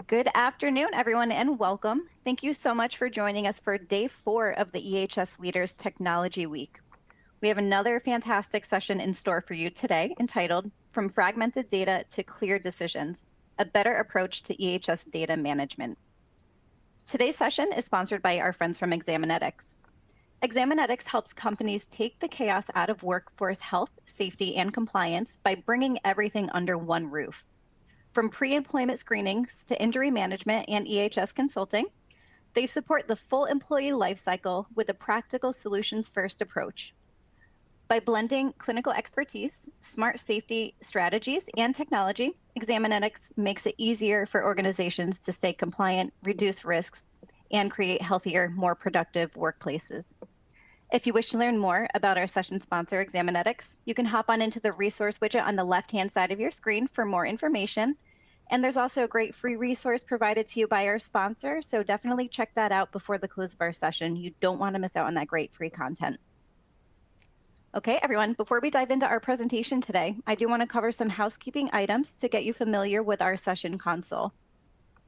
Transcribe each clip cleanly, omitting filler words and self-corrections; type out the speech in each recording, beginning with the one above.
Good afternoon, everyone, and welcome. Thank you so much for joining us for day 4 of the EHS Leaders Technology Week. We have another fantastic session in store for you today entitled From Fragmented Data to Clear Decisions, a Better Approach to EHS Data Management. Today's session is sponsored by our friends from Examinetics. Examinetics helps companies take the chaos out of workforce health, safety, and compliance by bringing everything under one roof. From pre-employment screenings to injury management and EHS consulting, they support the full employee lifecycle with a practical solutions-first approach. By blending clinical expertise, smart safety strategies, and technology, Examinetics makes it easier for organizations to stay compliant, reduce risks, and create healthier, more productive workplaces. If you wish to learn more about our session sponsor, Examinetics, you can hop on into the resource widget on the left-hand side of your screen for more information. And there's also a great free resource provided to you by our sponsor, so definitely check that out before the close of our session. You don't want to miss out on that great free content. Okay, everyone, before we dive into our presentation today, I do want to cover some housekeeping items to get you familiar with our session console.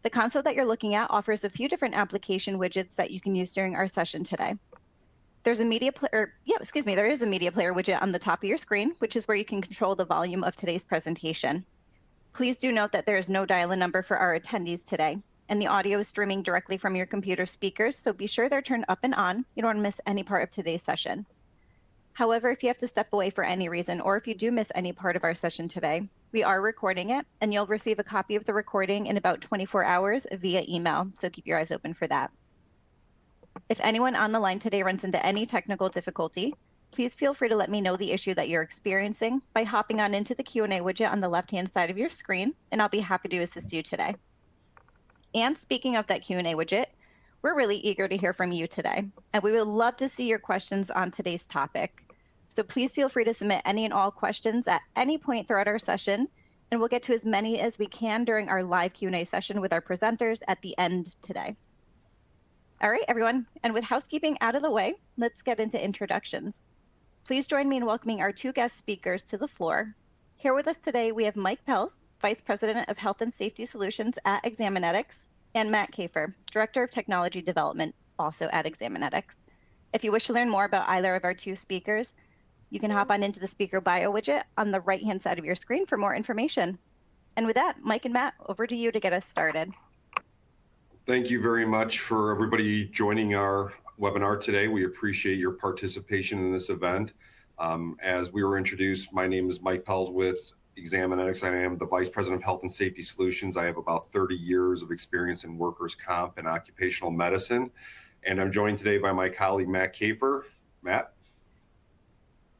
The console that you're looking at offers a few different application widgets that you can use during our session today. There's a media player, there is a media player widget on the top of your screen, which is where you can control the volume of today's presentation. Please do note that there is no dial-in number for our attendees today, and the audio is streaming directly from your computer speakers, so be sure they're turned up and on. You don't want to miss any part of today's session. However, if you have to step away for any reason, or if you do miss any part of our session today, we are recording it, and you'll receive a copy of the recording in about 24 hours via email, so keep your eyes open for that. If anyone on the line today runs into any technical difficulty, please feel free to let me know the issue that you're experiencing by hopping on into the Q&A widget on the left-hand side of your screen, and I'll be happy to assist you today. And speaking of that Q&A widget, we're really eager to hear from you today, and we would love to see your questions on today's topic. So please feel free to submit any and all questions at any point throughout our session, and we'll get to as many as we can during our live Q&A session with our presenters at the end today. All right, everyone, and with housekeeping out of the way, let's get into introductions. Please join me in welcoming our two guest speakers to the floor. Here with us today, we have Mike Pels, Vice President of Health and Safety Solutions at Examinetics, and Matt Kafer, Director of Technology Development, also at Examinetics. If you wish to learn more about either of our two speakers, you can hop on into the speaker bio widget on the right-hand side of your screen for more information. And with that, Mike and Matt, over to you to get us started. Thank you very much for everybody joining our webinar today. We appreciate your participation in this event. As we were introduced, my name is Mike Pels with Examinetics. I am the Vice President of Health and Safety Solutions. I have about 30 years of experience in workers' comp and occupational medicine. And I'm joined today by my colleague, Matt Kafer. Matt?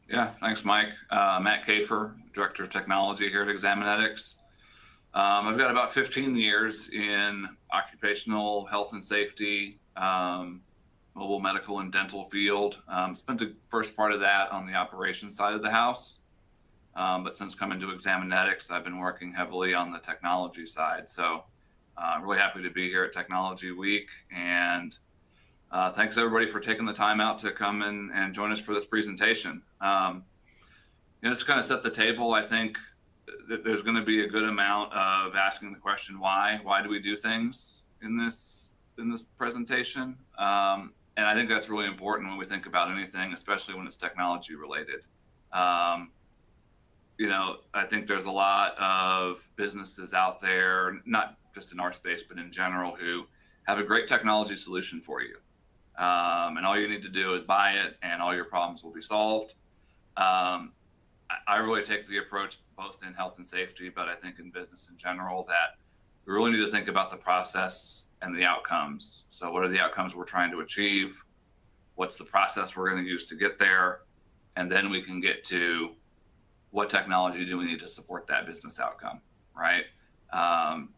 Yeah, thanks, Mike. Matt Kafer, Director of Technology here at Examinetics. I've got about 15 years in occupational health and safety, mobile medical and dental field. Spent the first part of that on the operations side of the house. But since coming to Examinetics, I've been working heavily on the technology side. So I'm really happy to be here at Technology Week. And thanks everybody for taking the time out to come and join us for this presentation. Just to kind of set the table, I think that there's going to be a good amount of asking the question, why do we do things in this presentation? And I think that's really important when we think about anything, especially when it's technology related. I think there's a lot of businesses out there, not just in our space, but in general, who have a great technology solution for you. And all you need to do is buy it and all your problems will be solved. I really take the approach both in health and safety, but I think in business in general, that we really need to think about the process and the outcomes. So what are the outcomes we're trying to achieve? What's the process we're going to use to get there? And then we can get to what technology do we need to support that business outcome, right?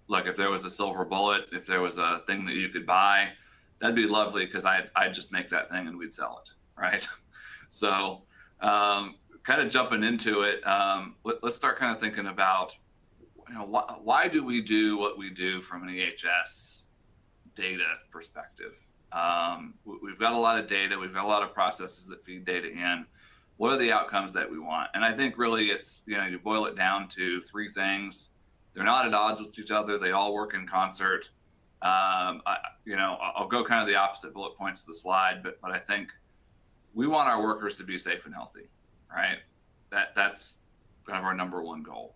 Look, if there was a silver bullet, if there was a thing that you could buy, that'd be lovely, because I'd just make that thing and we'd sell it, right? So kind of jumping into it, let's start kind of thinking about, why do we do what we do from an EHS data perspective? We've got a lot of data, we've got a lot of processes that feed data in. What are the outcomes that we want? And I think really it's, you boil it down to three things. They're not at odds with each other. They all work in concert. I'll go kind of the opposite bullet points of the slide, but I think we want our workers to be safe and healthy, right? That's kind of our number one goal.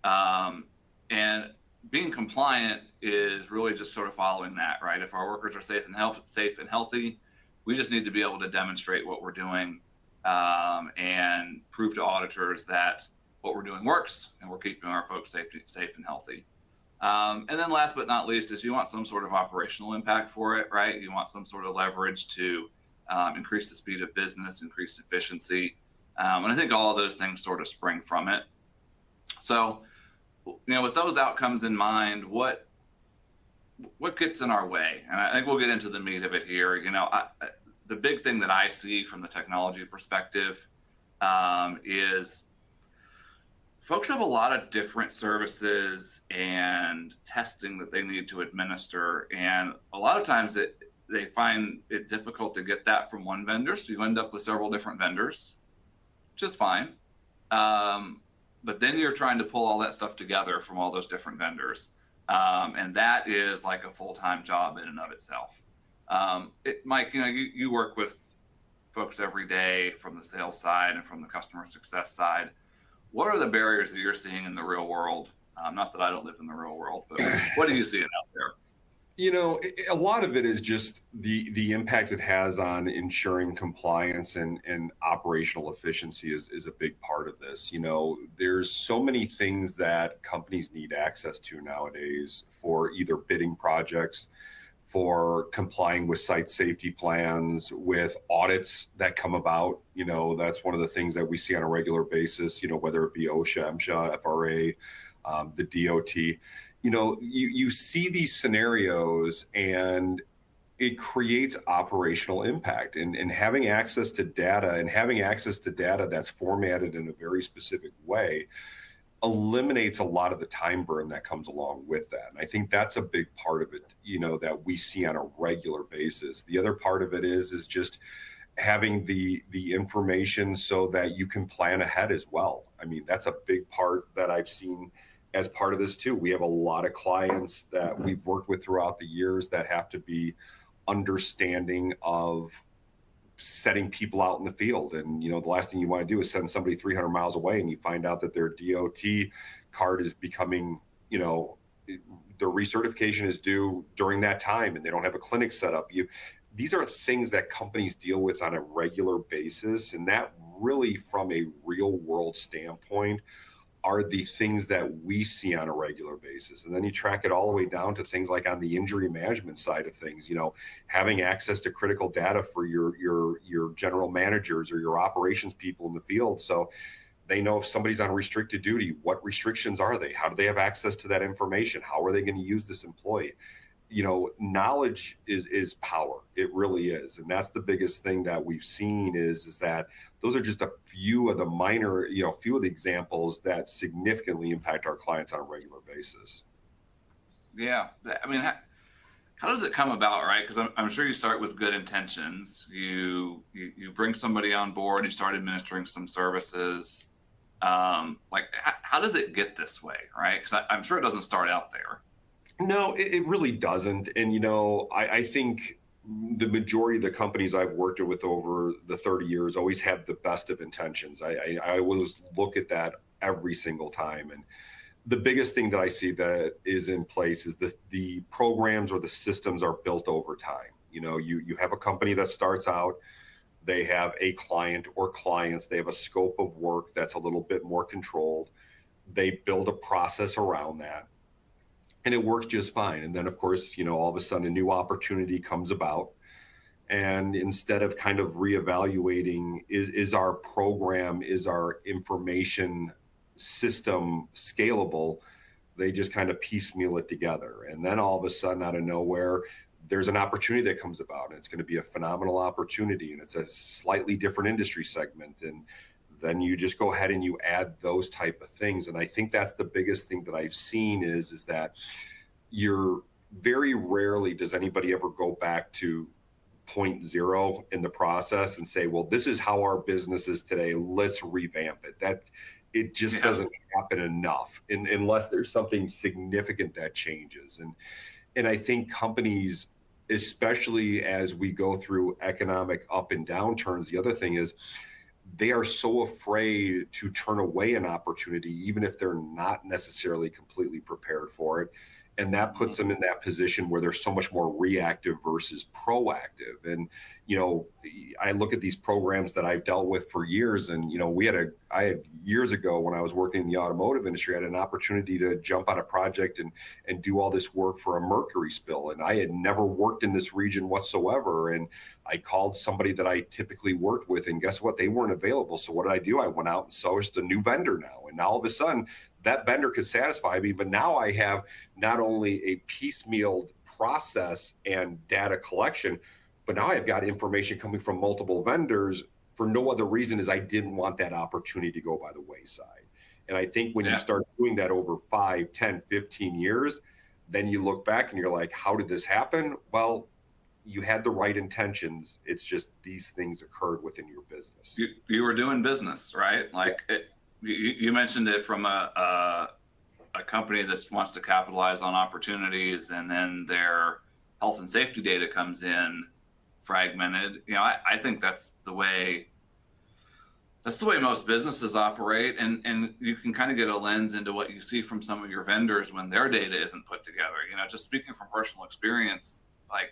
And being compliant is really just sort of following that, right? If our workers are safe and healthy, we just need to be able to demonstrate what we're doing and prove to auditors that what we're doing works and we're keeping our folks safe and healthy. And then last but not least is you want some sort of operational impact for it, right? You want some sort of leverage to increase the speed of business, increase efficiency. And I think all of those things sort of spring from it. So, with those outcomes in mind, what gets in our way? And I think we'll get into the meat of it here. The big thing that I see from the technology perspective is folks have a lot of different services and testing that they need to administer. And a lot of times they find it difficult to get that from one vendor. So you end up with several different vendors, which is fine. But then you're trying to pull all that stuff together from all those different vendors. And that is like a full-time job in and of itself. Mike, you work with folks every day from the sales side and from the customer success side. What are the barriers that you're seeing in the real world? Not that I don't live in the real world, but what are you seeing out there? A lot of it is just the impact it has on ensuring compliance and operational efficiency is a big part of this. There's so many things that companies need access to nowadays for either bidding projects, for complying with site safety plans, with audits that come about. That's one of the things that we see on a regular basis, whether it be OSHA, MSHA, FRA, the DOT. You see these scenarios and it creates operational impact, and having access to data that's formatted in a very specific way eliminates a lot of the time burn that comes along with that. And I think that's a big part of it, that we see on a regular basis. The other part of it is just having the information so that you can plan ahead as well. I mean, that's a big part that I've seen as part of this too. We have a lot of clients that we've worked with throughout the years that have to be understanding of setting people out in the field. And, the last thing you want to do is send somebody 300 miles away and you find out that their DOT card is becoming, their recertification is due during that time and they don't have a clinic set up. These are things that companies deal with on a regular basis. And that really, from a real world standpoint, are the things that we see on a regular basis. And then you track it all the way down to things like on the injury management side of things, having access to critical data for your general managers or your operations people in the field. So they know if somebody's on restricted duty, what restrictions are they? How do they have access to that information? How are they going to use this employee? Knowledge is power. It really is. And that's the biggest thing that we've seen is that those are just a few of the minor, few of the examples that significantly impact our clients on a regular basis. Yeah. I mean, how does it come about, right? Because I'm sure you start with good intentions. You bring somebody on board, you start administering some services. How does it get this way, right? Because I'm sure it doesn't start out there. No, it really doesn't. And, I think the majority of the companies I've worked with over the 30 years always have the best of intentions. I always look at that every single time. And the biggest thing that I see that is in place is the programs or the systems are built over time. You have a company that starts out, they have a client or clients, they have a scope of work that's a little bit more controlled. They build a process around that. And it works just fine. And then, of course, all of a sudden a new opportunity comes about. And instead of kind of reevaluating, is our program, is our information system scalable, they just kind of piecemeal it together. And then all of a sudden, out of nowhere, there's an opportunity that comes about. And it's going to be a phenomenal opportunity. And it's a slightly different industry segment. And then you just go ahead and you add those type of things. And I think that's the biggest thing that I've seen is that you're very rarely does anybody ever go back to point zero in the process and say, well, this is how our business is today. Let's revamp it. it just doesn't happen enough unless there's something significant that changes. And I think companies, especially as we go through economic up and downturns, the other thing is they are so afraid to turn away an opportunity, even if they're not necessarily completely prepared for it. And that puts them in that position where they're so much more reactive versus proactive. And, I look at these programs that I've dealt with for years. And, I had years ago when I was working in the automotive industry, I had an opportunity to jump on a project and do all this work for a mercury spill. And I had never worked in this region whatsoever. And I called somebody that I typically worked with, and guess what? They weren't available. So what did I do? I went out and sourced a new vendor now. And now all of a sudden, that vendor could satisfy me. But now I have not only a piecemealed process and data collection, but now I've got information coming from multiple vendors for no other reason as I didn't want that opportunity to go by the wayside. And I think when you start doing that over 5, 10, 15 years, then you look back and you're like, how did this happen? Well, you had the right intentions. It's just these things occurred within your business. You were doing business, right? Like you mentioned it from a company that wants to capitalize on opportunities, and then their health and safety data comes in fragmented. I think that's the way most businesses operate, and you can kind of get a lens into what you see from some of your vendors when their data isn't put together. Just speaking from personal experience, like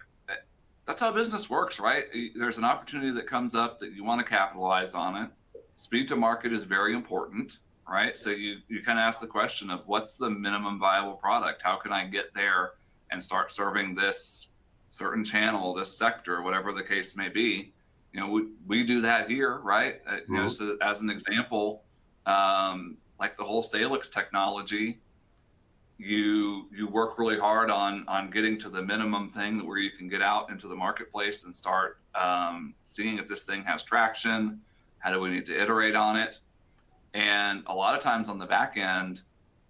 that's how business works, right? There's an opportunity that comes up that you want to capitalize on it. Speed to market is very important, right? So you kind of ask the question of what's the minimum viable product? How can I get there and start serving this certain channel, this sector, whatever the case may be? We do that here, right? So as an example, like the whole Salix technology, you work really hard on getting to the minimum thing where you can get out into the marketplace and start seeing if this thing has traction. How do we need to iterate on it? And a lot of times on the back end,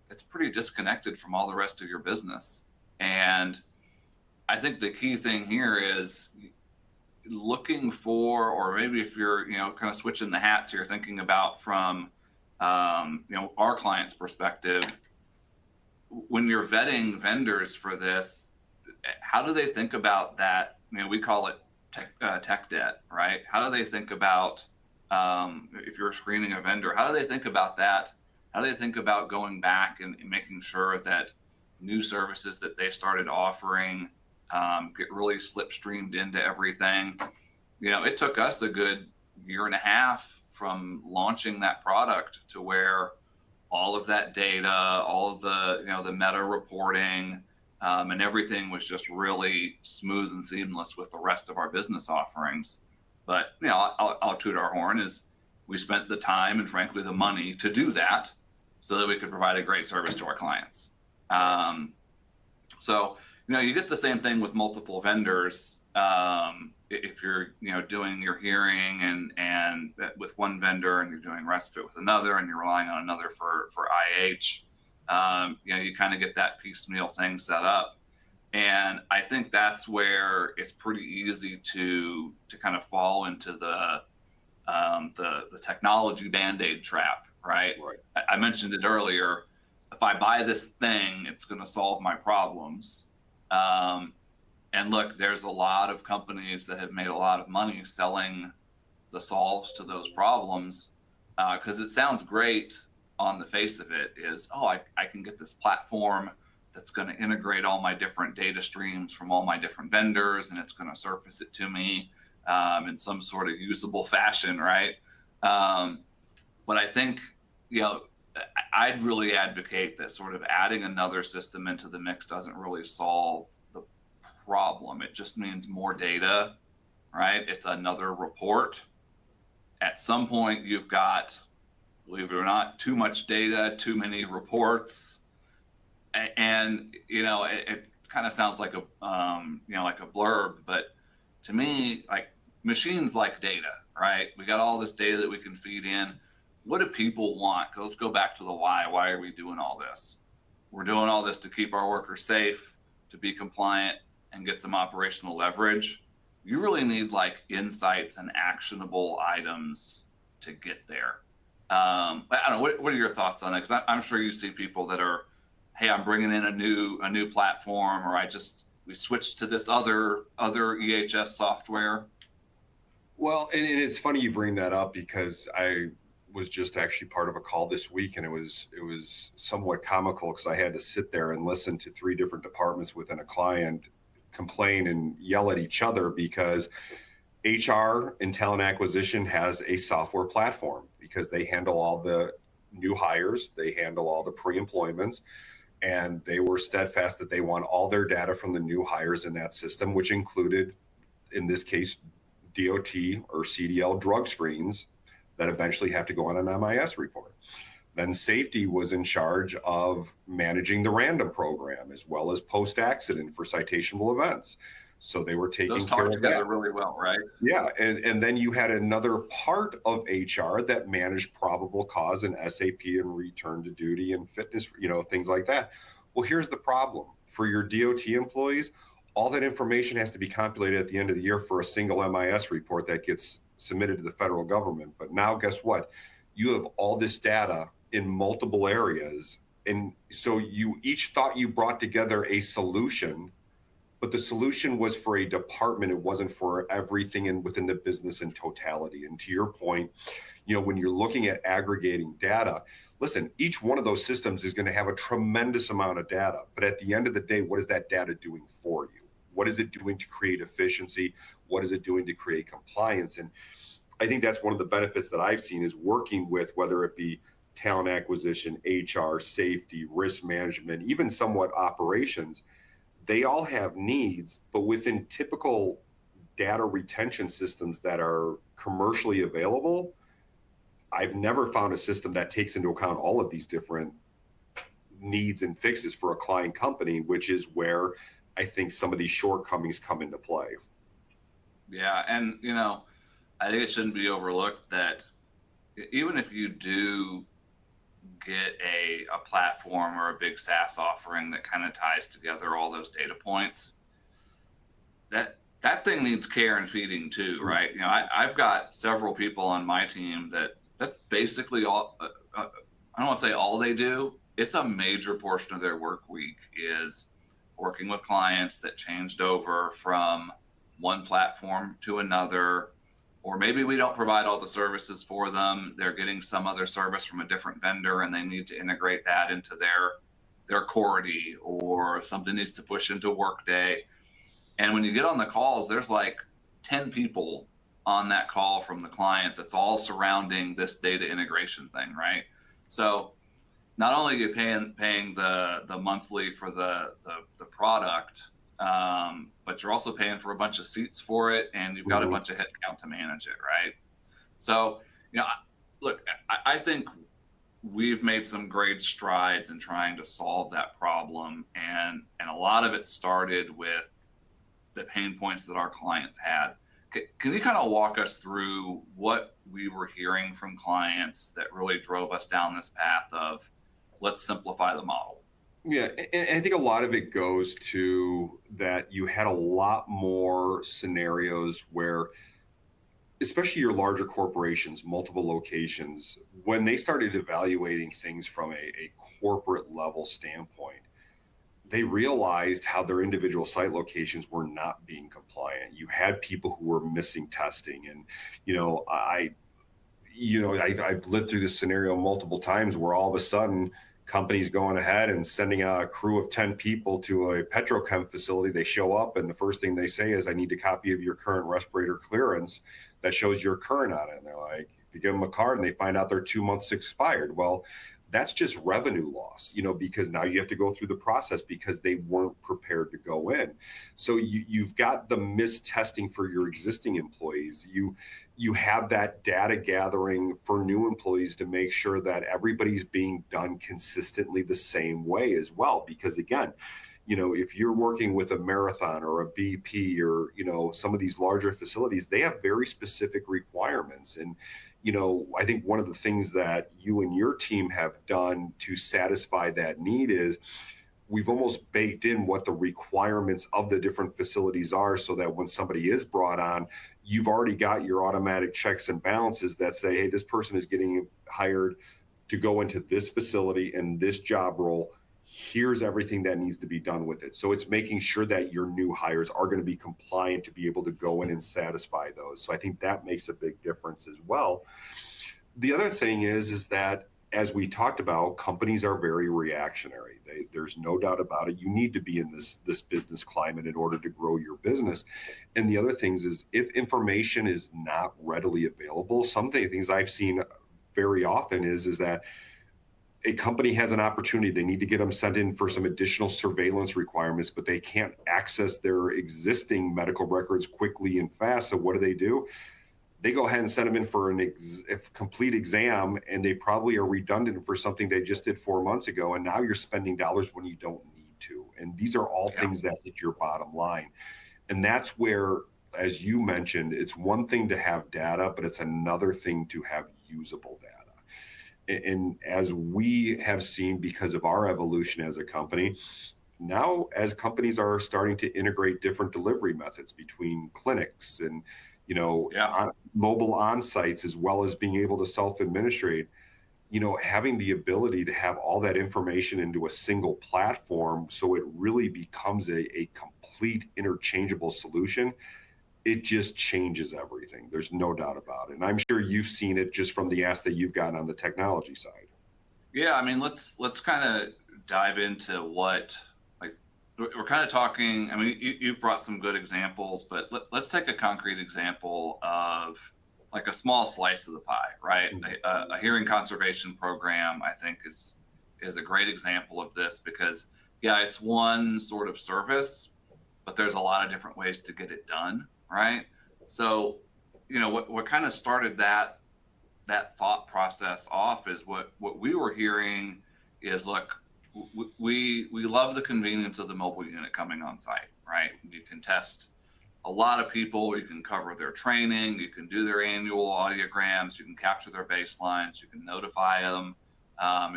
it's pretty disconnected from all the rest of your business. And I think the key thing here is looking for, or maybe if you're, kind of switching the hats here, thinking about from, our client's perspective, when you're vetting vendors for this, how do they think about that? We call it tech debt, right? How do they think about, if you're screening a vendor, how do they think about that? How do they think about going back and making sure that new services that they started offering get really slipstreamed into everything? It took us a good year and a half from launching that product to where all of that data, all of the, the meta reporting, and everything was just really smooth and seamless with the rest of our business offerings. But, I'll toot our horn is we spent the time and frankly the money to do that so that we could provide a great service to our clients. So, you get the same thing with multiple vendors. If you're, doing your hearing and with one vendor, and you're doing respite with another, and you're relying on another for IH, you kind of get that piecemeal thing set up. And I think that's where it's pretty easy to kind of fall into the technology Band-Aid trap, right? I mentioned it earlier. If I buy this thing, it's going to solve my problems. And look, there's a lot of companies that have made a lot of money selling the solves to those problems, because it sounds great on the face of it is, I can get this platform that's going to integrate all my different data streams from all my different vendors, and it's going to surface it to me in some sort of usable fashion, right? But I think, I'd really advocate that sort of adding another system into the mix doesn't really solve the problem. It just means more data, right? It's another report. At some point, you've got, believe it or not, too much data, too many reports. And, it kind of sounds like a, like a blurb, but to me, like machines like data, right? We got all this data that we can feed in. What do people want? Let's go back to the why. Why are we doing all this? We're doing all this to keep our workers safe, to be compliant, and get some operational leverage. You really need like insights and actionable items to get there. I don't know. What are your thoughts on it? Because I'm sure you see people that are, hey, I'm bringing in a new platform, or we switched to this other EHS software. Well, and it's funny you bring that up because I was just actually part of a call this week, and it was somewhat comical because I had to sit there and listen to three different departments within a client complain and yell at each other because HR and talent acquisition has a software platform because they handle all the new hires, they handle all the pre-employments, and they were steadfast that they want all their data from the new hires in that system, which included, in this case, DOT or CDL drug screens that eventually have to go on an MIS report. Then safety was in charge of managing the random program as well as post-accident for citationable events. So they were taking Those care talk of together that. really well, right? Yeah, and then you had another part of HR that managed probable cause and SAP and return to duty and fitness, things like that. Well, here's the problem. For your DOT employees, all that information has to be compiled at the end of the year for a single MIS report that gets submitted to the federal government. But now guess what? You have all this data in multiple areas. And so you each thought you brought together a solution, but the solution was for a department. It wasn't for everything within the business in totality. And to your point, when you're looking at aggregating data, listen, each one of those systems is going to have a tremendous amount of data. But at the end of the day, what is that data doing for you? What is it doing to create efficiency? What is it doing to create compliance? And I think that's one of the benefits that I've seen is working with, whether it be talent acquisition, HR, safety, risk management, even somewhat operations. They all have needs, but within typical data retention systems that are commercially available, I've never found a system that takes into account all of these different needs and fixes for a client company, which is where I think some of these shortcomings come into play. Yeah, and I think it shouldn't be overlooked that even if you do get a platform or a big SaaS offering that kind of ties together all those data points, that thing needs care and feeding too, right? I've got several people on my team that's basically all, I don't want to say all they do. It's a major portion of their work week is working with clients that changed over from one platform to another, or maybe we don't provide all the services for them. They're getting some other service from a different vendor and they need to integrate that into their Cordy, or something needs to push into Workday. And when you get on the calls, there's like 10 people on that call from the client that's all surrounding this data integration thing, right? So not only are you paying the monthly for the product, but you're also paying for a bunch of seats for it, and you've got a bunch of headcount to manage it, right? So, look, I think we've made some great strides in trying to solve that problem, and a lot of it started with the pain points that our clients had. Can you kind of walk us through what we were hearing from clients that really drove us down this path of let's simplify the model? Yeah, and I think a lot of it goes to that you had a lot more scenarios where, especially your larger corporations, multiple locations, when they started evaluating things from a corporate level standpoint, they realized how their individual site locations were not being compliant. You had people who were missing testing. And, I've lived through this scenario multiple times where all of a sudden companies going ahead and sending a crew of 10 people to a petrochem facility. They show up and the first thing they say is, I need a copy of your current respirator clearance that shows you're current on it. And they're like, they give them a card and they find out they're 2 months expired. Well, that's just revenue loss, because now you have to go through the process because they weren't prepared to go in. So you've got the missed testing for your existing employees. You have that data gathering for new employees to make sure that everybody's being done consistently the same way as well. Because again, if you're working with a Marathon or a BP or, some of these larger facilities, they have very specific requirements. And, I think one of the things that you and your team have done to satisfy that need is we've almost baked in what the requirements of the different facilities are, so that when somebody is brought on, you've already got your automatic checks and balances that say, hey, this person is getting hired to go into this facility and this job role. Here's everything that needs to be done with it. So it's making sure that your new hires are going to be compliant to be able to go in and satisfy those. So I think that makes a big difference as well. The other thing is that, as we talked about, companies are very reactionary. There's no doubt about it. You need to be in this business climate in order to grow your business. And the other things is, if information is not readily available, some things I've seen very often is that a company has an opportunity. They need to get them sent in for some additional surveillance requirements, but they can't access their existing medical records quickly and fast. So what do? They go ahead and send them in for a complete exam, and they probably are redundant for something they just did 4 months ago. And now you're spending dollars when you don't need to. And these are all things that hit your bottom line. And that's where, as you mentioned, it's one thing to have data, but it's another thing to have usable data. And as we have seen, because of our evolution as a company, now as companies are starting to integrate different delivery methods between clinics and, mobile on-sites, as well as being able to self-administrate, having the ability to have all that information into a single platform, so it really becomes a complete interchangeable solution. It just changes everything. There's no doubt about it. And I'm sure you've seen it just from the ask that you've gotten on the technology side. Yeah, I mean, let's kind of dive into what, like, we're kind of talking. I mean, you've brought some good examples, but let's take a concrete example of like a small slice of the pie, right? Mm-hmm. A hearing conservation program, I think, is a great example of this, because it's one sort of service, but there's a lot of different ways to get it done. Right. So, what kind of started that thought process off is what we were hearing is, look, we love the convenience of the mobile unit coming on site. Right. You can test a lot of people. You can cover their training. You can do their annual audiograms. You can capture their baselines. You can notify them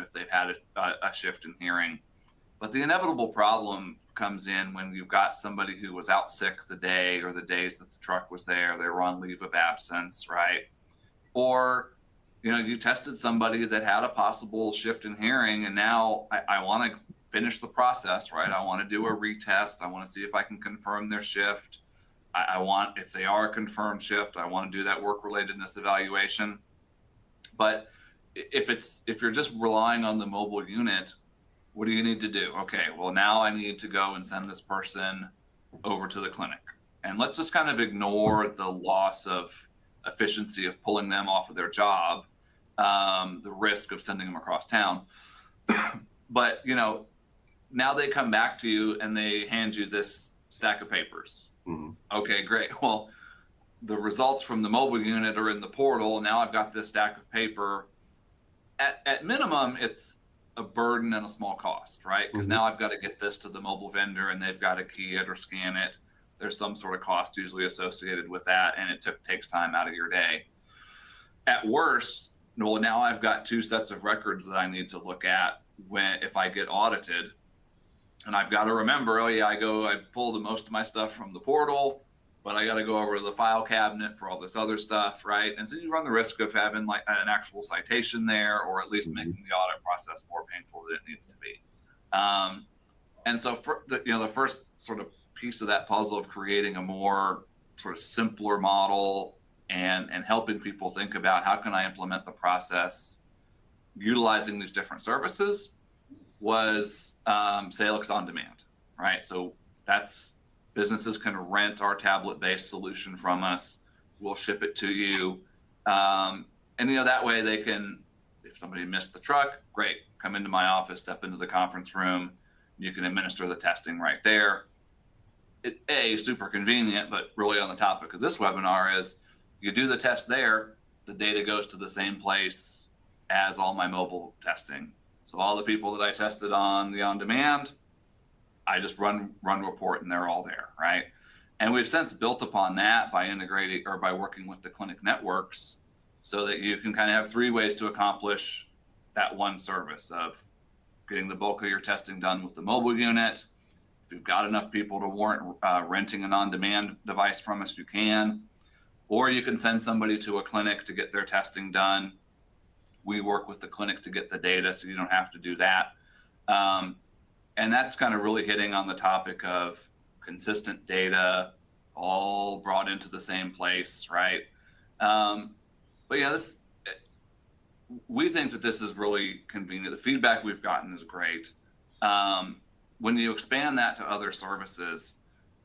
if they've had a shift in hearing. But the inevitable problem comes in when you've got somebody who was out sick the day or the days that the truck was there, they were on leave of absence, right? Or, you tested somebody that had a possible shift in hearing, and now I want to finish the process, right? I want to do a retest. I want to see if I can confirm their shift. I want, if they are a confirmed shift, I want to do that work relatedness evaluation. But if you're just relying on the mobile unit, what do you need to do? Okay, well, now I need to go and send this person over to the clinic. And let's just kind of ignore the loss of efficiency of pulling them off of their job, the risk of sending them across town. But, now they come back to you and they hand you this stack of papers. Mm-hmm. Okay, great. Well, the results from the mobile unit are in the portal. Now I've got this stack of paper. At minimum, it's a burden and a small cost, right? Because now I've got to get this to the mobile vendor and they've got to key it or scan it. There's some sort of cost usually associated with that, and it takes time out of your day. At worst, well, now I've got two sets of records that I need to look at if I get audited. And I've got to remember, I pull most of my stuff from the portal, but I got to go over to the file cabinet for all this other stuff, right? And so you run the risk of having like an actual citation there, or at least making the audit process more painful than it needs to be. And so for the first sort of piece of that puzzle of creating a more sort of simpler model and helping people think about how can I implement the process utilizing these different services was Salix On Demand, right? So that's businesses can rent our tablet-based solution from us. We'll ship it to you. And, that way they can, if somebody missed the truck, great, come into my office, step into the conference room. You can administer the testing right there. Super convenient, but really on the topic of this webinar is you do the test there, the data goes to the same place as all my mobile testing. So all the people that I tested on the on-demand, I just run report and they're all there, right? And we've since built upon that by integrating or by working with the clinic networks so that you can kind of have three ways to accomplish that one service of getting the bulk of your testing done with the mobile unit. If you've got enough people to warrant renting an on-demand device from us, you can. Or you can send somebody to a clinic to get their testing done. We work with the clinic to get the data, so you don't have to do that. And that's kind of really hitting on the topic of consistent data, all brought into the same place, right? But yeah, we think that this is really convenient. The feedback we've gotten is great. When you expand that to other services,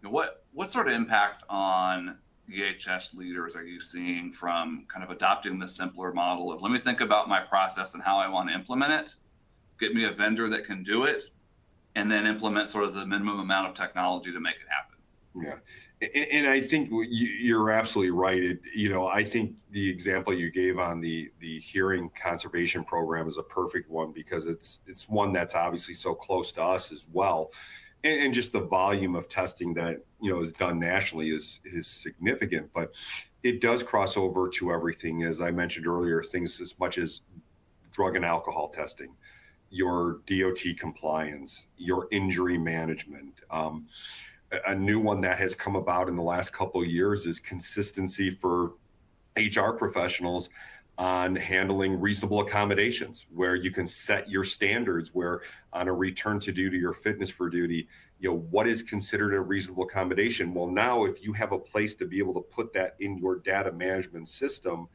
what sort of impact on EHS leaders are you seeing from kind of adopting the simpler model of, let me think about my process and how I want to implement it, get me a vendor that can do it, and then implement sort of the minimum amount of technology to make it happen? Yeah. And I think you're absolutely right. I think the example you gave on the hearing conservation program is a perfect one, because it's one that's obviously so close to us as well. And just the volume of testing that, is done nationally is significant, but it does cross over to everything. As I mentioned earlier, things as much as drug and alcohol testing, your DOT compliance, your injury management. A new one that has come about in the last couple of years is consistency for HR professionals on handling reasonable accommodations, where you can set your standards, where on a return to duty or fitness for duty, what is considered a reasonable accommodation? Well, now if you have a place to be able to put that in your data management system,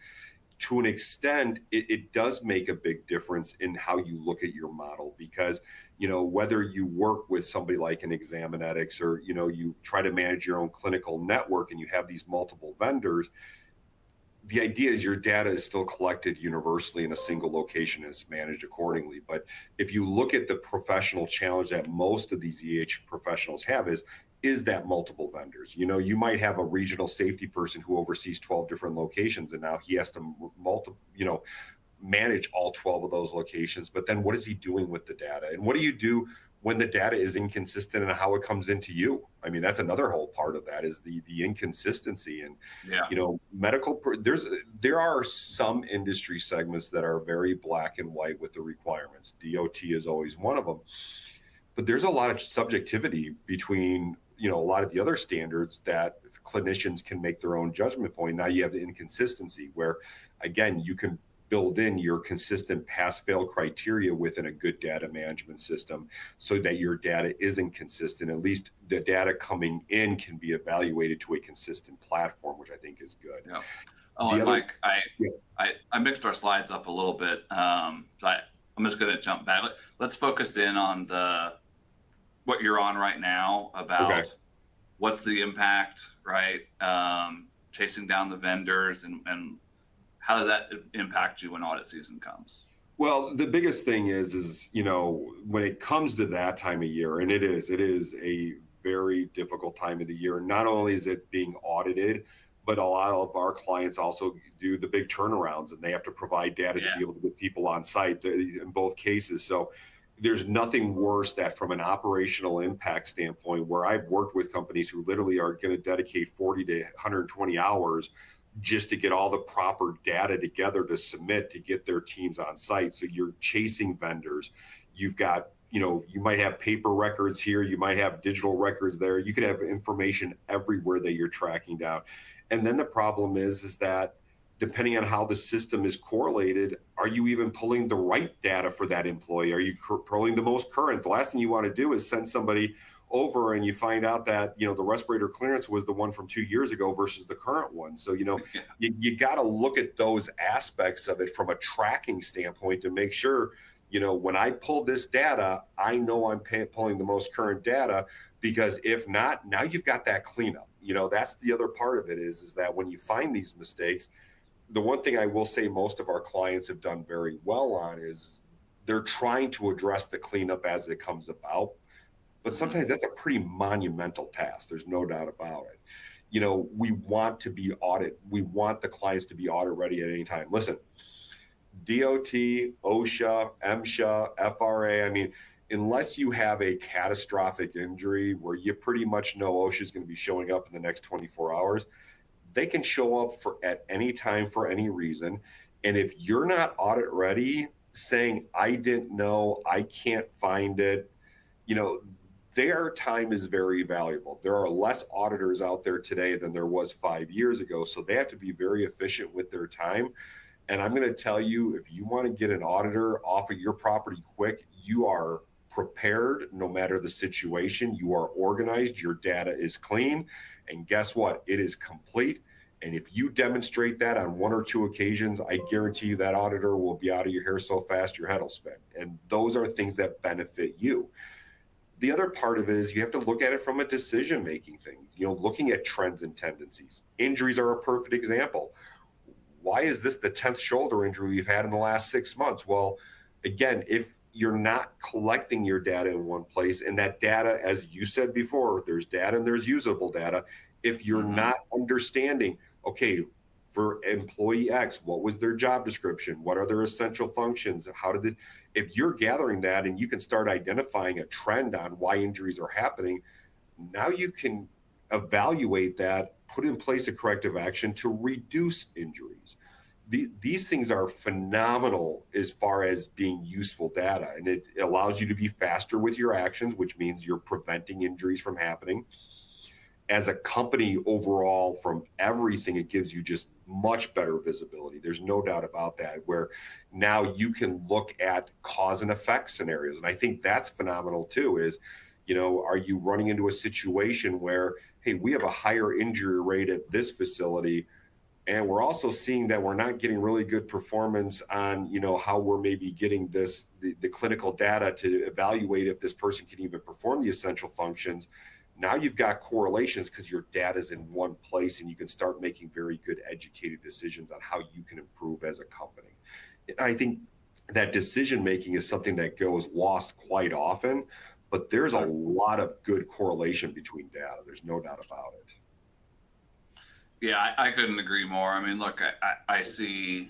to an extent, it does make a big difference in how you look at your model, because, whether you work with somebody like an Examinetics, or, you try to manage your own clinical network and you have these multiple vendors, the idea is your data is still collected universally in a single location and it's managed accordingly. But if you look at the professional challenge that most of these professionals have is that multiple vendors. You might have a regional safety person who oversees 12 different locations, and now he has to manage all 12 of those locations. But then what is he doing with the data? And what do you do when the data is inconsistent and how it comes into you? I mean, that's another whole part of that, is the inconsistency. And, medical, there are some industry segments that are very black and white with the requirements. DOT is always one of them. But there's a lot of subjectivity between, a lot of the other standards that clinicians can make their own judgment point. Now you have the inconsistency where, again, you can build in your consistent pass-fail criteria within a good data management system, so that your data isn't consistent. At least the data coming in can be evaluated to a consistent platform, which I think is good. Yeah. Oh, and Mike, I mixed our slides up a little bit. So I'm just going to jump back. Let's focus in on what you're on right now about what's the impact, right? Chasing down the vendors, and how does that impact you when audit season comes? Well, the biggest thing is, when it comes to that time of year, and it is a very difficult time of the year. Not only is it being audited, but a lot of our clients also do the big turnarounds, and they have to provide data to be able to get people on site in both cases. So there's nothing worse that from an operational impact standpoint, where I've worked with companies who literally are going to dedicate 40 to 120 hours just to get all the proper data together to submit to get their teams on site. So you're chasing vendors. You've got, you might have paper records here, you might have digital records there. You could have information everywhere that you're tracking down. And then the problem is that depending on how the system is correlated, are you even pulling the right data for that employee? Are you pulling the most current? The last thing you want to do is send somebody over and you find out that, the respirator clearance was the one from 2 years ago versus the current one. So, you got to look at those aspects of it from a tracking standpoint to make sure, when I pull this data, I know I'm pulling the most current data, because if not, now you've got that cleanup. That's the other part of it is that when you find these mistakes, the one thing I will say most of our clients have done very well on is they're trying to address the cleanup as it comes about. But sometimes that's a pretty monumental task. There's no doubt about it. We want to be we want the clients to be audit ready at any time. Listen, DOT, OSHA, MSHA, FRA, I mean, unless you have a catastrophic injury where you pretty much know OSHA is going to be showing up in the next 24 hours, they can show up at any time for any reason. And if you're not audit ready, saying, I didn't know, I can't find it, their time is very valuable. There are less auditors out there today than there was 5 years ago. So they have to be very efficient with their time. And I'm going to tell you, if you want to get an auditor off of your property quick, you are prepared no matter the situation. You are organized, your data is clean, and guess what? It is complete. And if you demonstrate that on 1 or 2 occasions, I guarantee you that auditor will be out of your hair so fast your head will spin. And those are things that benefit you. The other part of it is you have to look at it from a decision-making thing, looking at trends and tendencies. Injuries are a perfect example. Why is this the 10th shoulder injury we've had in the last 6 months? Well, again, if you're not collecting your data in one place, and that data, as you said before, there's data and there's usable data. If you're not understanding, okay, for employee X, what was their job description? What are their essential functions? If you're gathering that and you can start identifying a trend on why injuries are happening, now you can evaluate that, put in place a corrective action to reduce injuries. These things are phenomenal as far as being useful data, and it allows you to be faster with your actions, which means you're preventing injuries from happening. As a company overall, from everything, it gives you just much better visibility. There's no doubt about that, where now you can look at cause and effect scenarios. And I think that's phenomenal too, is, are you running into a situation where, hey, we have a higher injury rate at this facility, and we're also seeing that we're not getting really good performance on, how we're maybe getting the clinical data to evaluate if this person can even perform the essential functions. Now you've got correlations because your data is in one place, and you can start making very good educated decisions on how you can improve as a company. And I think that decision making is something that goes lost quite often, but there's a lot of good correlation between data. There's no doubt about it. Yeah, I couldn't agree more. I mean, look, I see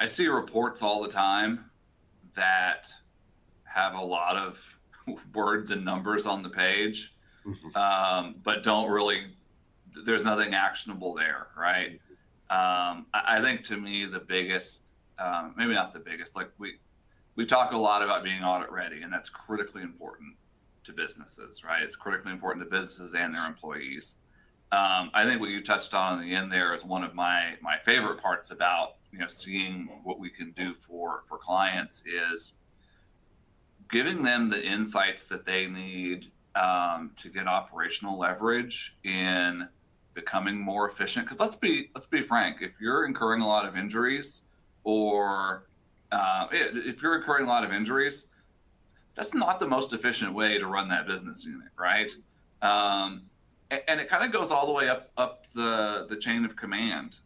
reports all the time that have a lot of words and numbers on the page, but there's nothing actionable there, right? I think, to me, the biggest, maybe not the biggest, like we talk a lot about being audit ready, and that's critically important to businesses, right? It's critically important to businesses and their employees. I think what you touched on in the end there is one of my favorite parts about, seeing what we can do for clients, is giving them the insights that they need to get operational leverage in becoming more efficient. Because let's be frank, if you're incurring a lot of injuries, that's not the most efficient way to run that business unit, right? And it kind of goes all the way up the chain of command.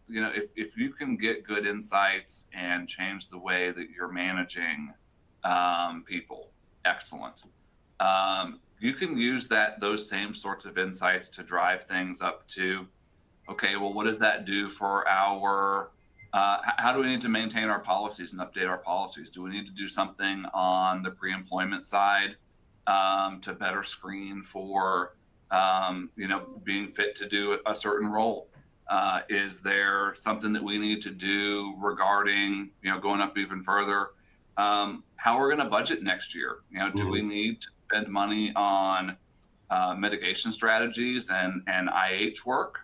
If you can get good insights and change the way that you're managing people, excellent. You can use those same sorts of insights to drive things up to, okay, well, what does that do for our, how do we need to maintain our policies and update our policies? Do we need to do something on the pre-employment side to better screen for, being fit to do a certain role? Is there something that we need to do regarding, going up even further, how we're going to budget next year? Do we need to spend money on mitigation strategies and IH work,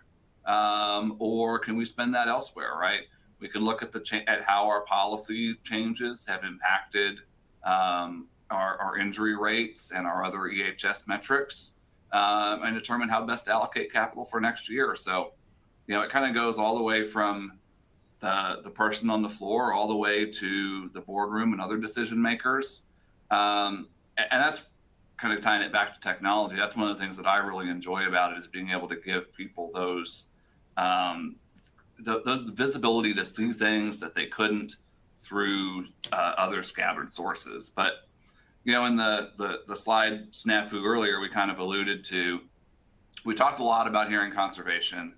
or can we spend that elsewhere? Right? We can look at at how our policy changes have impacted our injury rates and our other EHS metrics, and determine how best to allocate capital for next year. So, it kind of goes all the way from the person on the floor all the way to the boardroom and other decision makers. And that's kind of tying it back to technology. That's one of the things that I really enjoy about it, is being able to give people those the visibility to see things that they couldn't through other scattered sources. But, in the slide snafu earlier, we kind of alluded to, we talked a lot about hearing conservation.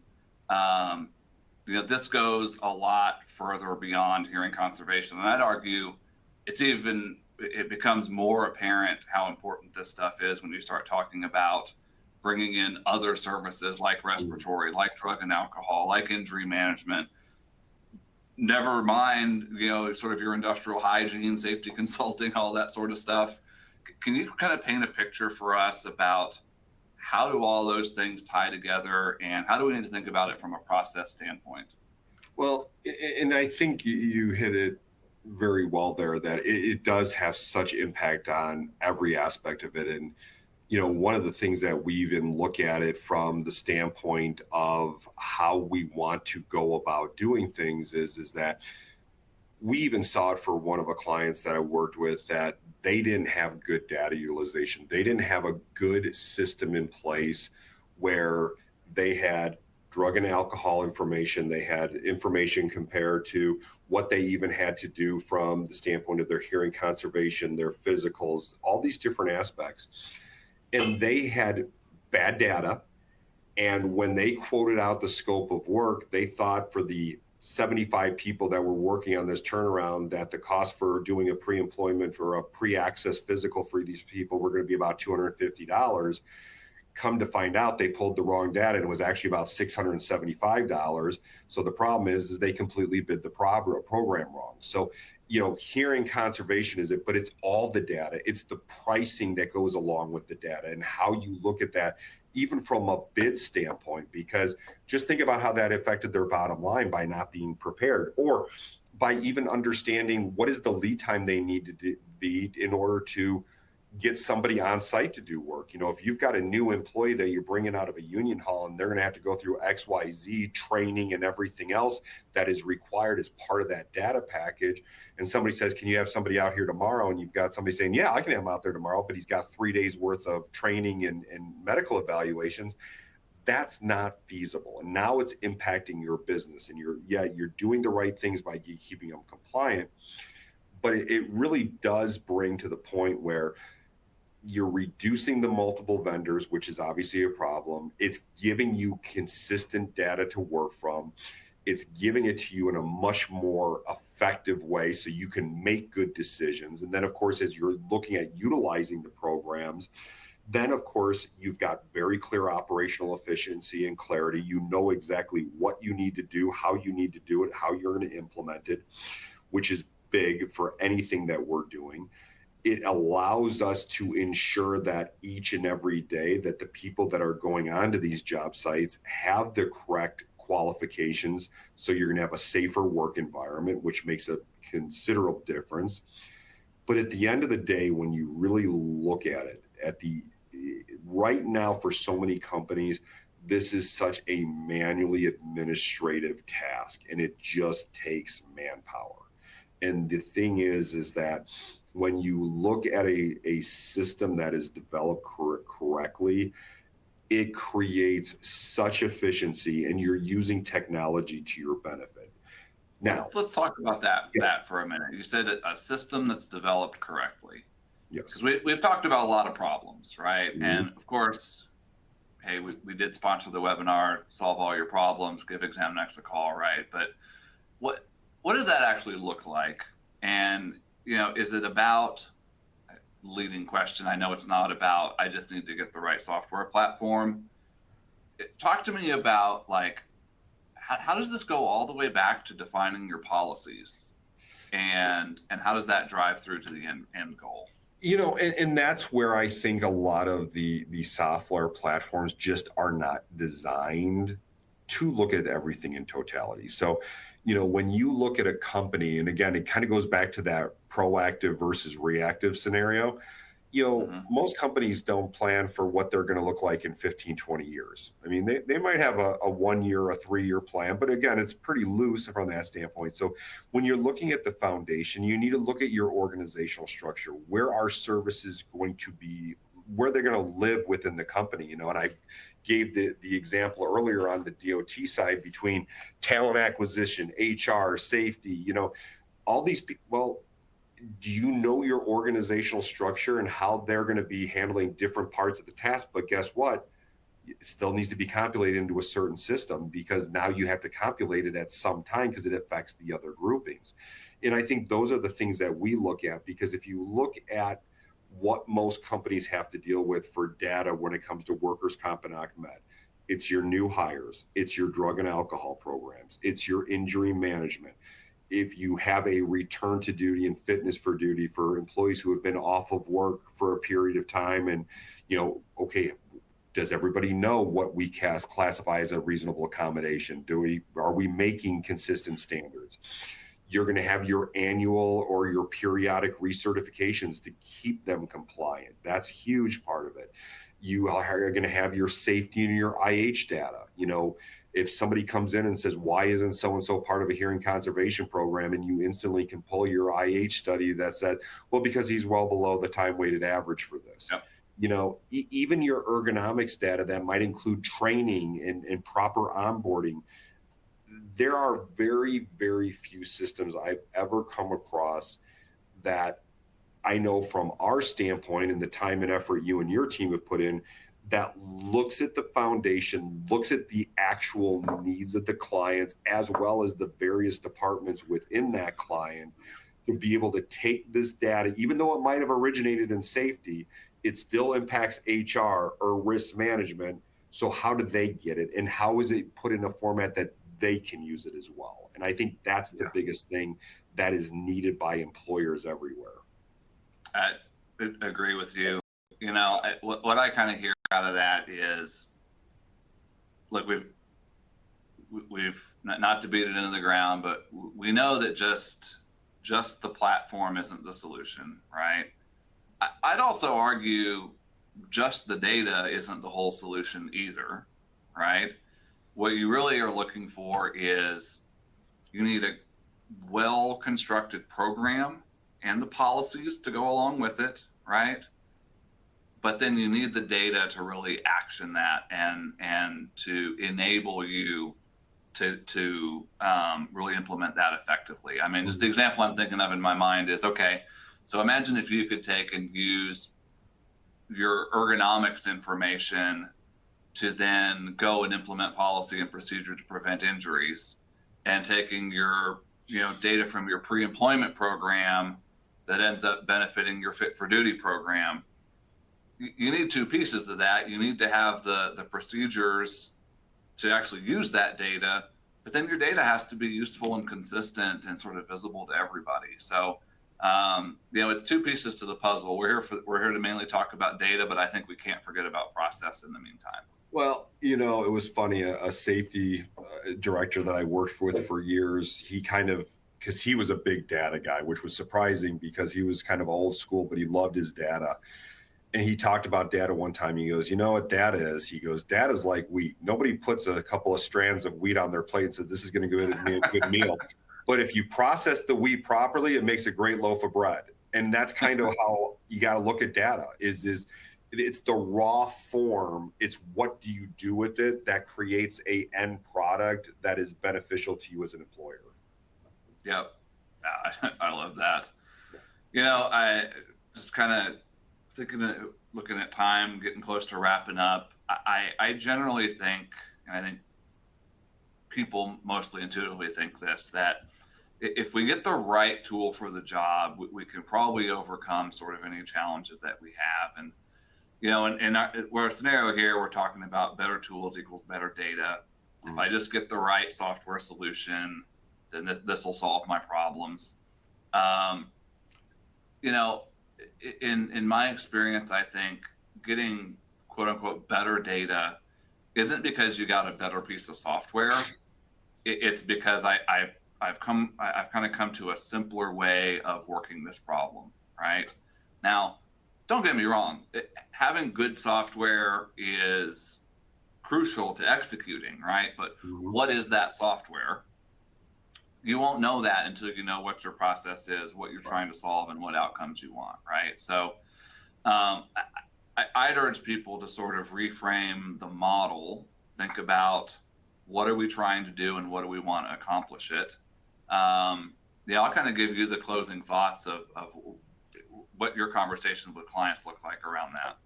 This goes a lot further beyond hearing conservation. And I'd argue it becomes more apparent how important this stuff is when you start talking about bringing in other services like respiratory, like drug and alcohol, like injury management. never mind, sort of your industrial hygiene, safety consulting, all that sort of stuff. Can you kind of paint a picture for us about how do all those things tie together, and how do we need to think about it from a process standpoint? Well, and I think you hit it very well there, that it does have such impact on every aspect of it. And, one of the things that we even look at it from the standpoint of how we want to go about doing things is that we even saw it for one of the clients that I worked with, that they didn't have good data utilization. They didn't have a good system in place where they had drug and alcohol information. They had information compared to what they even had to do from the standpoint of their hearing conservation, their physicals, all these different aspects. And they had bad data. And when they quoted out the scope of work, they thought for the 75 people that were working on this turnaround that the cost for doing a pre-employment for a pre-access physical for these people were going to be about $250. Come to find out, they pulled the wrong data, and it was actually about $675. So the problem is they completely bid the program wrong. So, hearing conservation is it, but it's all the data. It's the pricing that goes along with the data and how you look at that, even from a bid standpoint, because just think about how that affected their bottom line by not being prepared, or by even understanding what is the lead time they need to be in order to get somebody on site to do work. If you've got a new employee that you're bringing out of a union hall and they're going to have to go through XYZ training and everything else that is required as part of that data package, and somebody says, can you have somebody out here tomorrow? And you've got somebody saying, yeah, I can have him out there tomorrow, but he's got 3 days worth of training and medical evaluations. That's not feasible. And now it's impacting your business, and you're doing the right things by keeping them compliant. But it really does bring to the point where you're reducing the multiple vendors, which is obviously a problem. It's giving you consistent data to work from. It's giving it to you in a much more effective way so you can make good decisions. And then, of course, as you're looking at utilizing the programs, then, of course, you've got very clear operational efficiency and clarity. You know exactly what you need to do, how you need to do it, how you're going to implement it, which is big for anything that we're doing. It allows us to ensure that each and every day that the people that are going onto these job sites have the correct qualifications. So you're going to have a safer work environment, which makes a considerable difference. But at the end of the day, when you really look at it, right now for so many companies, this is such a manually administrative task, and it just takes manpower. And the thing is that when you look at a system that is developed correctly, it creates such efficiency, and you're using technology to your benefit. Now, let's talk about that for a minute. You said a system that's developed correctly. Yes. Because we've talked about a lot of problems, right? Mm-hmm. And of course, hey, we did sponsor the webinar, Solve All Your Problems, give Examinetics a call, right? But what does that actually look like? And is it about, leading question, I know it's not about, I just need to get the right software platform. Talk to me about, like, how does this go all the way back to defining your policies? And how does that drive through to the end goal? And that's where I think a lot of the software platforms just are not designed to look at everything in totality. So, when you look at a company, and again, it kind of goes back to that proactive versus reactive scenario, Mm-hmm. most companies don't plan for what they're going to look like in 15, 20 years. I mean, they might have a 1 year, a 3 year plan, but again, it's pretty loose from that standpoint. So when you're looking at the foundation, you need to look at your organizational structure. Where are services going to be, where they're going to live within the company, and I gave the example earlier on the DOT side between talent acquisition, HR, safety, all these people. Well, do you know your organizational structure and how they're going to be handling different parts of the task? But guess what? It still needs to be compulated into a certain system, because now you have to compilate it at some time because it affects the other groupings. And I think those are the things that we look at, because if you look at what most companies have to deal with for data when it comes to workers' comp and OCMED, it's your new hires, it's your drug and alcohol programs, it's your injury management, if you have a return to duty and fitness for duty for employees who have been off of work for a period of time, and, okay, does everybody know what we classify as a reasonable accommodation? Are we making consistent standards? You're going to have your annual or your periodic recertifications to keep them compliant. That's a huge part of it. You are going to have your safety and your IH data. If somebody comes in and says, why isn't so-and-so part of a hearing conservation program? And you instantly can pull your IH study that said, well, because he's well below the time-weighted average for this. Yep. Even your ergonomics data that might include training and proper onboarding. There are very, very few systems I've ever come across that I know from our standpoint and the time and effort you and your team have put in that looks at the foundation, looks at the actual needs of the clients, as well as the various departments within that client, to be able to take this data, even though it might have originated in safety, it still impacts HR or risk management. So how do they get it? And how is it put in a format that they can use it as well? And I think that's the biggest thing that is needed by employers everywhere. I agree with you. What I kind of hear out of that is, look, we've not to beat it into the ground, but we know that just the platform isn't the solution, right? I'd also argue just the data isn't the whole solution either, right? What you really are looking for is you need a well-constructed program and the policies to go along with it, right? But then you need the data to really action that and to enable you to really implement that effectively. I mean, just the example I'm thinking of in my mind is, okay, so imagine if you could take and use your ergonomics information to then go and implement policy and procedure to prevent injuries, and taking your data from your pre-employment program that ends up benefiting your fit for duty program. You need two pieces of that. You need to have the procedures to actually use that data, but then your data has to be useful and consistent and sort of visible to everybody. So, it's two pieces to the puzzle. We're here to mainly talk about data, but I think we can't forget about process in the meantime. Well, it was funny, a safety director that I worked with for years, because he was a big data guy, which was surprising because he was kind of old school, but he loved his data. And he talked about data one time. He goes, you know what data is? He goes, data is like wheat. Nobody puts a couple of strands of wheat on their plate and says, this is going to give me a good meal. But if you process the wheat properly, it makes a great loaf of bread. And that's kind of how you got to look at data is it's the raw form. It's what do you do with it that creates a end product that is beneficial to you as an employer. Yep. I love that. I just kind of looking at time, getting close to wrapping up. I generally think, and I think people mostly intuitively think this, that if we get the right tool for the job, we can probably overcome sort of any challenges that we have. And in our scenario here, we're talking about better tools equals better data. Mm-hmm. If I just get the right software solution, then this will solve my problems. In my experience, I think getting quote unquote better data isn't because you got a better piece of software. It's because I've kind of come to a simpler way of working this problem, right? Now, don't get me wrong. Having good software is crucial to executing, right? But what is that software? You won't know that until you know what your process is, what you're trying to solve, and what outcomes you want, right? So I'd urge people to sort of reframe the model, think about what are we trying to do and what do we want to accomplish it. I'll kind of give you the closing thoughts of what your conversations with clients look like around that.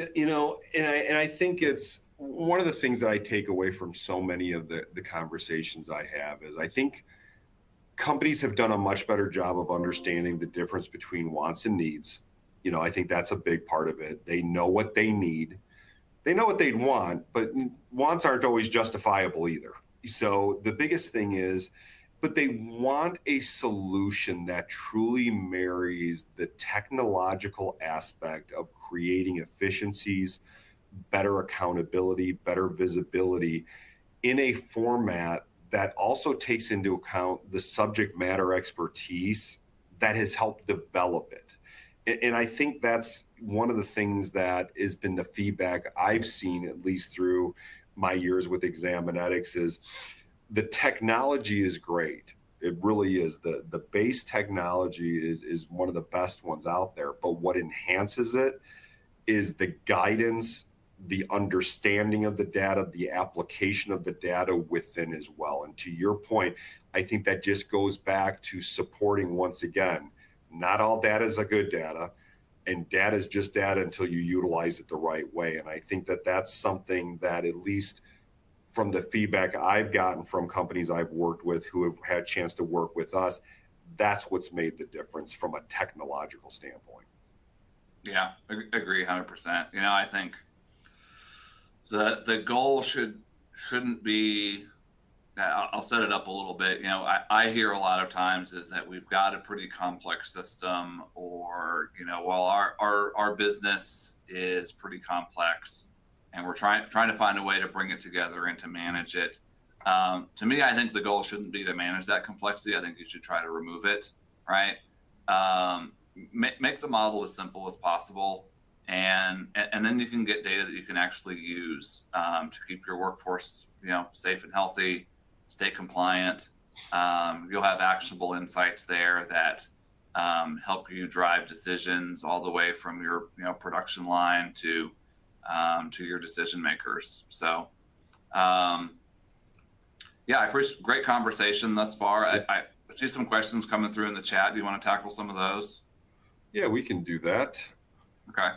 And I think it's one of the things that I take away from so many of the conversations I have is I think companies have done a much better job of understanding the difference between wants and needs. I think that's a big part of it. They know what they need. They know what they'd want, but wants aren't always justifiable either. So the biggest thing is but they want a solution that truly marries the technological aspect of creating efficiencies, better accountability, better visibility in a format that also takes into account the subject matter expertise that has helped develop it. And I think that's one of the things that has been the feedback I've seen, at least through my years with Examinetics, is the technology is great. It really is. The base technology is one of the best ones out there. But what enhances it is the guidance, the understanding of the data, the application of the data within as well. And to your point, I think that just goes back to supporting, once again, not all data is a good data, and data is just data until you utilize it the right way. And I think that that's something that, at least from the feedback I've gotten from companies I've worked with who have had a chance to work with us, that's what's made the difference from a technological standpoint. Yeah, agree 100%. I think the goal shouldn't be, I'll set it up a little bit. I hear a lot of times is that we've got a pretty complex system, or, well, our business is pretty complex and we're trying to find a way to bring it together and to manage it. To me, I think the goal shouldn't be to manage that complexity. I think you should try to remove it, right? Make the model as simple as possible. And then you can get data that you can actually use to keep your workforce, safe and healthy, stay compliant. You'll have actionable insights there that help you drive decisions all the way from your production line to your decision makers. So yeah, I appreciate great conversation thus far. I see some questions coming through in the chat. Do you want to tackle some of those? Yeah, we can do that. Okay.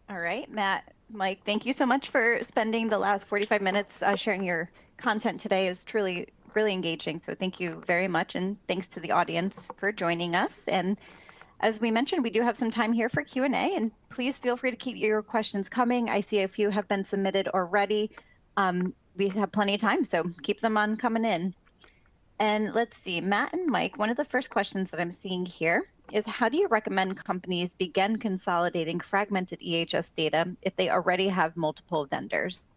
All right, Matt, Mike, thank you so much for spending the last 45 minutes sharing your content today. It was truly really engaging. So thank you very much. And thanks to the audience for joining us. And as we mentioned, we do have some time here for Q&A, and please feel free to keep your questions coming. I see a few have been submitted already. We have plenty of time, so keep them on coming in. And let's see, Matt and Mike, one of the first questions that I'm seeing here is, how do you recommend companies begin consolidating fragmented EHS data if they already have multiple vendors?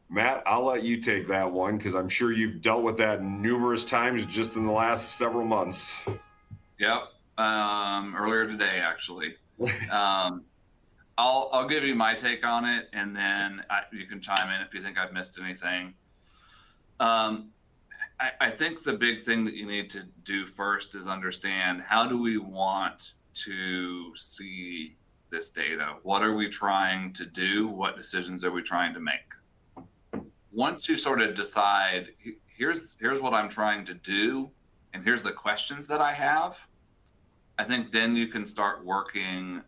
Matt, I'll let you take that one, because I'm sure you've dealt with that numerous times just in the last several months. Yep. Earlier today, actually. I'll give you my take on it, and then you can chime in if you think I've missed anything. I think the big thing that you need to do first is understand, how do we want to see this data? What are we trying to do? What decisions are we trying to make? Once you sort of decide, here's what I'm trying to do, and here's the questions that I have, I think then you can start working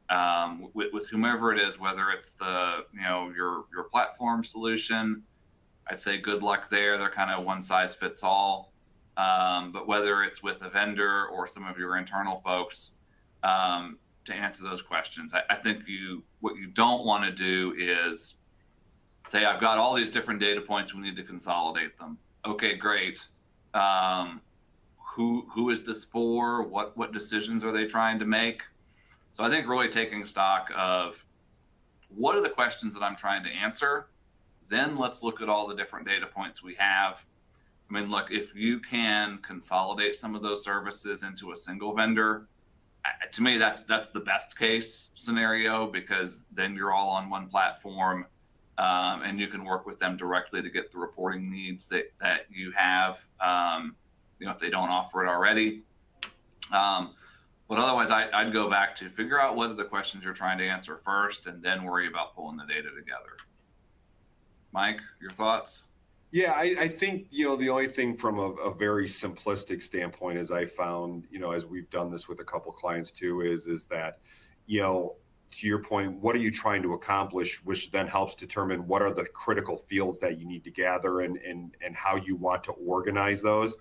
with whomever it is, whether it's your platform solution. I'd say good luck there. They're kind of one size fits all. But whether it's with a vendor or some of your internal folks, to answer those questions, I think what you don't want to do is say, I've got all these different data points, we need to consolidate them. Okay, great. Who is this for? What decisions are they trying to make? So I think really taking stock of, what are the questions that I'm trying to answer? Then let's look at all the different data points we have. I mean, look, if you can consolidate some of those services into a single vendor, to me, that's the best case scenario, because then you're all on one platform, and you can work with them directly to get the reporting needs that you have, if they don't offer it already. But otherwise, I'd go back to figure out what are the questions you're trying to answer first, and then worry about pulling the data together. Mike, your thoughts? Yeah, I think, the only thing from a very simplistic standpoint, as I found, as we've done this with a couple clients too, is that, to your point, what are you trying to accomplish, which then helps determine what are the critical fields that you need to gather and how you want to organize those.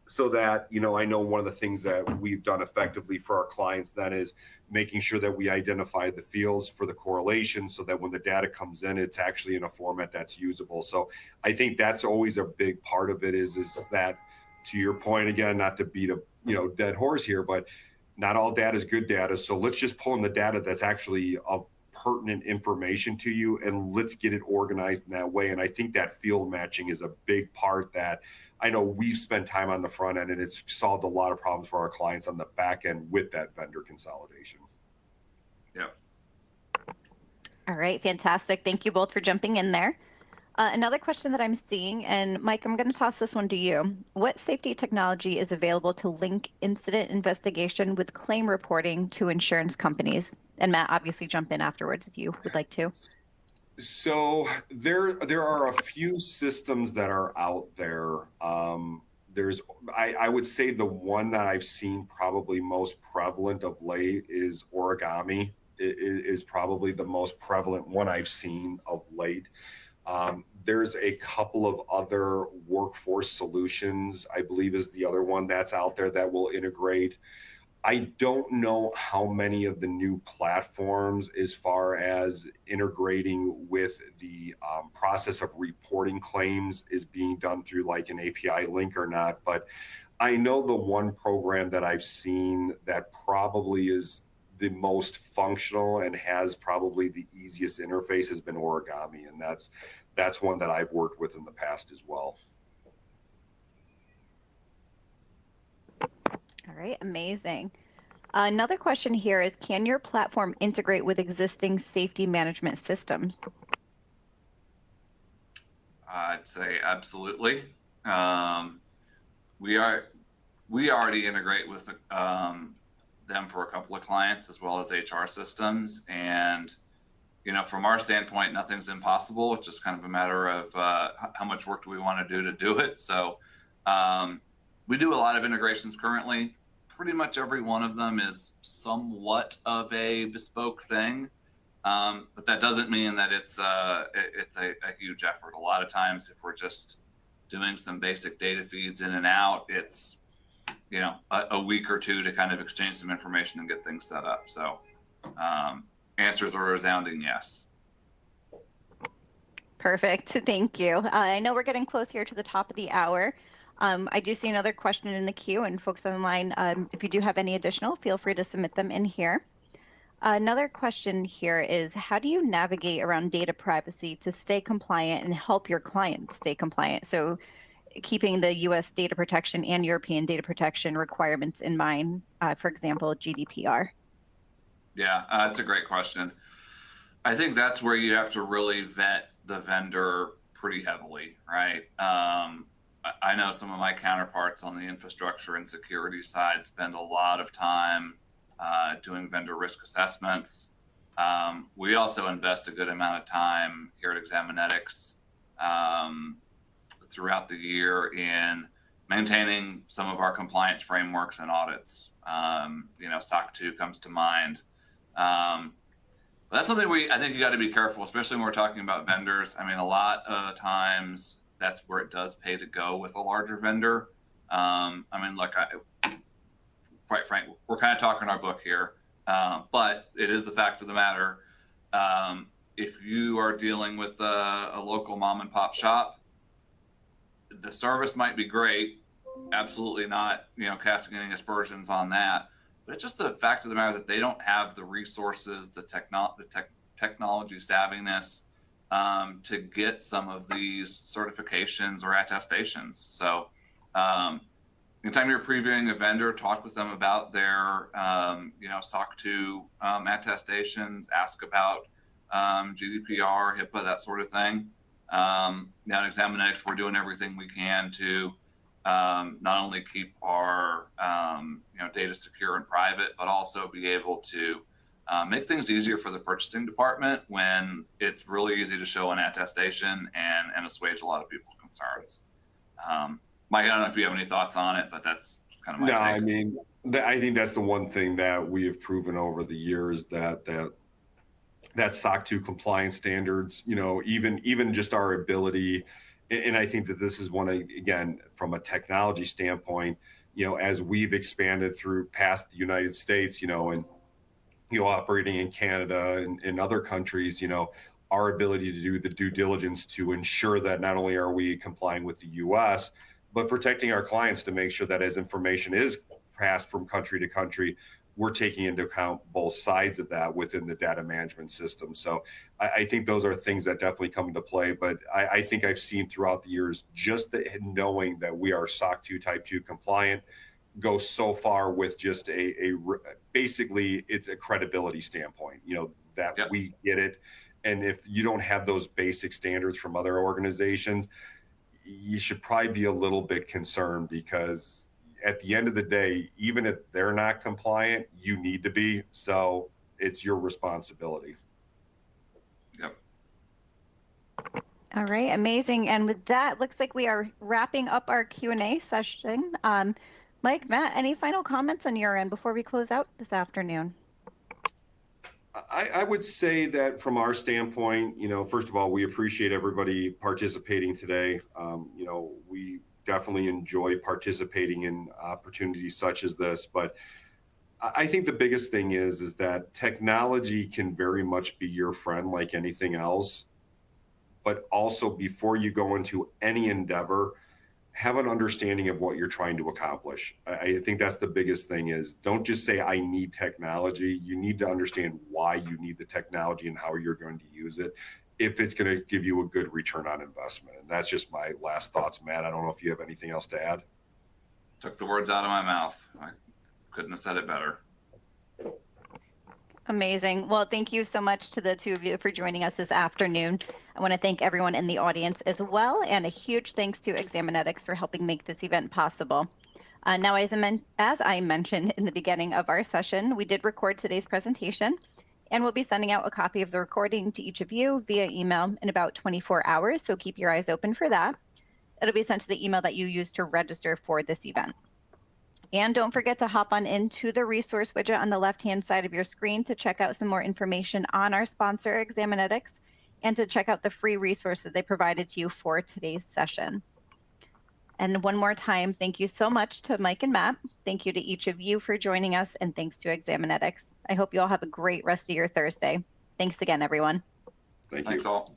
so that, I know one of the things that we've done effectively for our clients then is making sure that we identify the fields for the correlation so that when the data comes in, it's actually in a format that's usable. So I think that's always a big part of it is that, to your point, again, not to beat a dead horse here, but not all data is good data. So let's just pull in the data that's actually of pertinent information to you, and let's get it organized in that way. And I think that field matching is a big part that I know we've spent time on the front end, and it's solved a lot of problems for our clients on the back end with that vendor consolidation. Yep. All right, fantastic. Thank you both for jumping in there. Another question that I'm seeing, and Mike, I'm going to toss this one to you. What safety technology is available to link incident investigation with claim reporting to insurance companies? And Matt, obviously jump in afterwards if you would like to. So there are a few systems that are out there. I would say the one that I've seen probably most prevalent of late is Origami. It is probably the most prevalent one I've seen of late. There's a couple of other workforce solutions, I believe is the other one that's out there that will integrate. I don't know how many of the new platforms as far as integrating with the process of reporting claims is being done through like an API link or not. But I know the one program that I've seen that probably is the most functional and has probably the easiest interface has been Origami. And that's one that I've worked with in the past as well. All right, amazing. Another question here is, can your platform integrate with existing safety management systems? I'd say absolutely. We already integrate with them for a couple of clients as well as HR systems. And, from our standpoint, nothing's impossible. It's just kind of a matter of how much work do we want to do it. So we do a lot of integrations currently. Pretty much every one of them is somewhat of a bespoke thing. But that doesn't mean that it's a huge effort. A lot of times, if we're just doing some basic data feeds in and out, it's a week or two to kind of exchange some information and get things set up. So answers are a resounding yes. Perfect. Thank you. I know we're getting close here to the top of the hour. I do see another question in the queue, and folks on the line, if you do have any additional, feel free to submit them in here. Another question here is, how do you navigate around data privacy to stay compliant and help your clients stay compliant? So keeping the US data protection and European data protection requirements in mind, for example, GDPR. Yeah, that's a great question. I think that's where you have to really vet the vendor pretty heavily, right? I know some of my counterparts on the infrastructure and security side spend a lot of time doing vendor risk assessments. We also invest a good amount of time here at Examinetics throughout the year in maintaining some of our compliance frameworks and audits. SOC 2 comes to mind. But that's something I think you got to be careful, especially when we're talking about vendors. I mean, a lot of times that's where it does pay to go with a larger vendor. Look, quite frankly, we're kind of talking our book here, but it is the fact of the matter. If you are dealing with a local mom and pop shop, the service might be great. Absolutely not, casting any aspersions on that. But it's just the fact of the matter that they don't have the resources, the technology savviness to get some of these certifications or attestations. So anytime you're previewing a vendor, talk with them about their SOC 2 attestations, ask about GDPR, HIPAA, that sort of thing. Now at Examinetics, we're doing everything we can to not only keep our data secure and private, but also be able to make things easier for the purchasing department when it's really easy to show an attestation and assuage a lot of people's concerns. Mike, I don't know if you have any thoughts on it, but that's kind of my take. I mean, I think that's the one thing that we have proven over the years that SOC 2 compliance standards, even just our ability And I think that this is one, again, from a technology standpoint, as we've expanded through past the United States, and operating in Canada and other countries, our ability to do the due diligence to ensure that not only are we complying with the US, but protecting our clients to make sure that as information is passed from country to country, we're taking into account both sides of that within the data management system. So I think those are things that definitely come into play. But I think I've seen throughout the years, just knowing that we are SOC 2 Type 2 compliant go so far with just basically it's a credibility standpoint, that Yep. we get it. And if you don't have those basic standards from other organizations, you should probably be a little bit concerned, because at the end of the day, even if they're not compliant, you need to be. So it's your responsibility. Yep. All right, amazing. And with that, looks like we are wrapping up our Q&A session. Mike, Matt, any final comments on your end before we close out this afternoon? I would say that from our standpoint, first of all, we appreciate everybody participating today. We definitely enjoy participating in opportunities such as this, but I think the biggest thing is that technology can very much be your friend like anything else. But also, before you go into any endeavor, have an understanding of what you're trying to accomplish. I think that's the biggest thing. Is don't just say I need technology. You need to understand why you need the technology and how you're going to use it, if it's going to give you a good return on investment. And that's just my last thoughts, Matt. I don't know if you have anything else to add. Took the words out of my mouth. I couldn't have said it better. Amazing. Well, thank you so much to the two of you for joining us this afternoon. I want to thank everyone in the audience as well, and a huge thanks to Examinetics for helping make this event possible. Now, as I mentioned in the beginning of our session, we did record today's presentation, and we'll be sending out a copy of the recording to each of you via email in about 24 hours, so keep your eyes open for that. It'll be sent to the email that you used to register for this event. And don't forget to hop on into the resource widget on the left-hand side of your screen to check out some more information on our sponsor, Examinetics, and to check out the free resources they provided to you for today's session. And one more time, thank you so much to Mike and Matt. Thank you to each of you for joining us, and thanks to Examinetics. I hope you all have a great rest of your Thursday. Thanks again, everyone. Thank you. Thanks all.